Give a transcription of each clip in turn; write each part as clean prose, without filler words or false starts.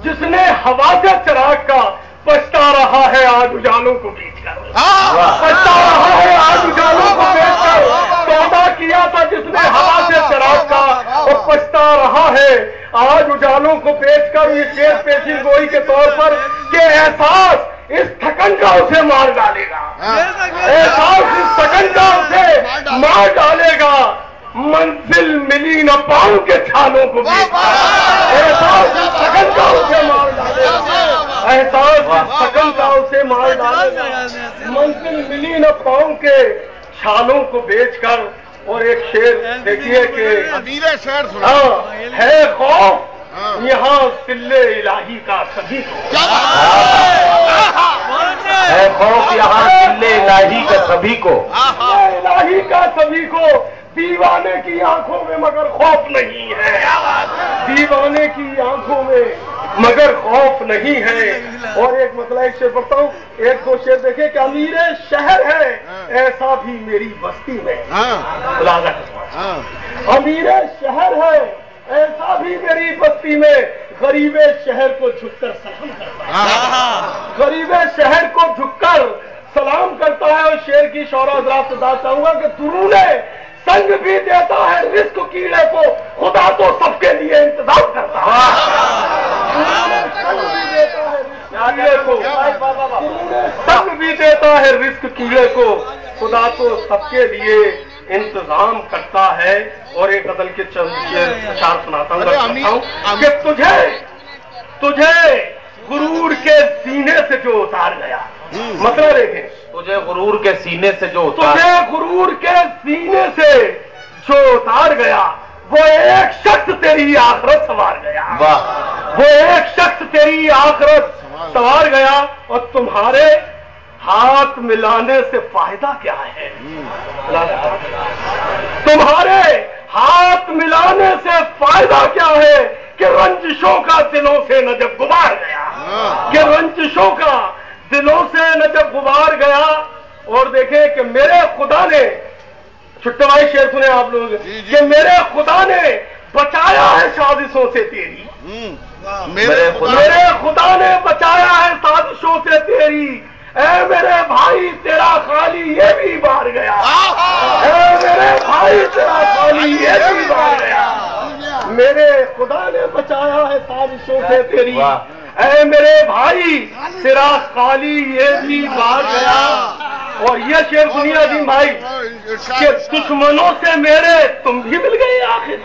جس نے ہوا سے چراغ کا پچھتا رہا ہے آج اجالوں کو بیچ کر، پچھتا رہا ہے آج اجالوں کو بیچ کر، سودا کیا تھا جس نے ہوا سے چراغ کا اور پچھتا رہا ہے آج اجالوں کو بیچ کر۔ یہ شیر پیشین گوئی کے طور پر کہ احساس اس تھکن کا اسے مار ڈالے گا، احساس اس تھکن کا اسے مار ڈالے گا، منزل ملی نہ پاؤں کے چھالوں کو بیچ کر، احساس اس تھکن کا اسے مار ڈالے گا، احساس اس تھکن کا اسے مار ڈالے گا، منزل ملی نہ پاؤں کے چھالوں کو بیچ کر۔ اور ایک شعر دیکھیے کہ ہے خوف یہاں سلے الہی کا سبھی کو، ہے خوف یہاں سلے الہی کا سبھی کو، الہی کا سبھی کو، دیوانے کی آنکھوں میں مگر خوف نہیں ہے، دیوانے کی آنکھوں میں مگر خوف نہیں ہے۔ اور ایک مسئلہ ایک شعر پڑھتا ہوں، ایک دو شعر دیکھیں کہ امیر شہر ہے ایسا بھی میری بستی میں، امیر شہر ہے ایسا بھی میری بستی میں، غریب شہر کو جھک کر سلام کرتا ہے، غریب شہر کو جھک کر سلام کرتا ہے۔ اور شعر کی شعراء حضرات سے بات چاہوں گا کہ درود سنگ بھی دیتا ہے رزق کیڑے کو، خدا تو سب کے لیے انتظام کرتا ہے، سنگ بھی دیتا ہے رزق کیڑے کو، خدا تو سب کے لیے انتظام کرتا ہے۔ اور ایک غزل کے چند اشعار سناتا ہوں کہ تجھے غرور کے سینے سے جو اتار گیا، مسئلہ دیکھیں، تجھے غرور کے سینے سے جو تجھے غرور کے سینے سے جو اتار گیا، وہ ایک شخص تیری آخرت سنوار گیا، وہ ایک شخص تیری آخرت سنوار گیا۔ اور تمہارے ہاتھ ملانے سے فائدہ کیا ہے، تمہارے ہاتھ ملانے سے فائدہ کیا ہے کہ رنجشوں کا دلوں سے نہ جب غبار گیا، کہ رنجشوں کا دلوں سے نہ جب غبار گیا۔ اور دیکھیں کہ میرے خدا نے، چھٹے بھائی شعر سنیں آپ لوگ، کہ میرے خدا نے بچایا ہے سازشوں سے تیری، میرے خدا نے بچایا ہے سازشوں سے تیری، اے میرے بھائی تیرا خالی یہ بھی بار گیا، اے میرے بھائی تیرا خالی یہ بھی بار گیا، میرے خدا نے بچایا ہے سازشوں سے تیری، اے میرے بھائی تیرا خالی یہ بھی بار گیا۔ اور یہ شعر سنیے عظیم بھائی کہ دشمنوں سے میرے تم بھی مل گئے آخر،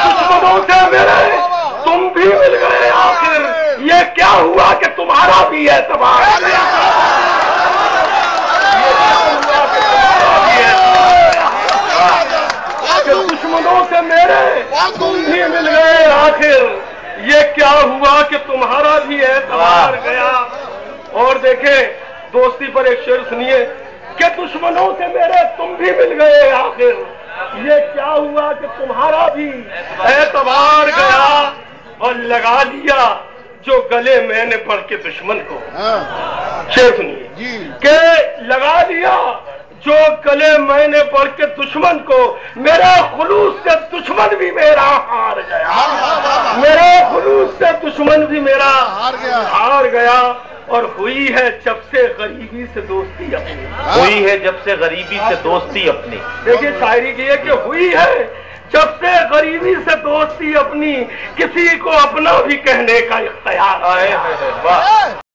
دشمنوں سے میرے تم بھی مل گئے آخر، یہ کیا ہوا کہ تمہارا بھی اعتبار گیا، دشمنوں سے میرے تم بھی مل گئے آخر، یہ کیا ہوا کہ تمہارا بھی اعتبار گیا۔ اور دیکھیں دوستی پر ایک شعر سنیے کہ دشمنوں سے میرے تم بھی مل گئے آخر، یہ کیا ہوا کہ تمہارا بھی اعتبار گیا۔ اور لگا لیا جو گلے میں نے پڑھ کے دشمن کو، شعر سنیے کہ لگا لیا جو گلے میں نے پڑھ کے دشمن کو، میرے خلوص سے دشمن بھی میرا ہار گیا، میرے خلوص سے دشمن بھی میرا ہار گیا۔ اور ہوئی ہے جب سے غریبی سے دوستی اپنی، ہوئی ہے جب سے غریبی سے دوستی اپنی، دیکھیے شاعری کی ہے کہ ہوئی ہے جب سے غریبی سے دوستی اپنی، کسی کو اپنا بھی کہنے کا اختیار ہے۔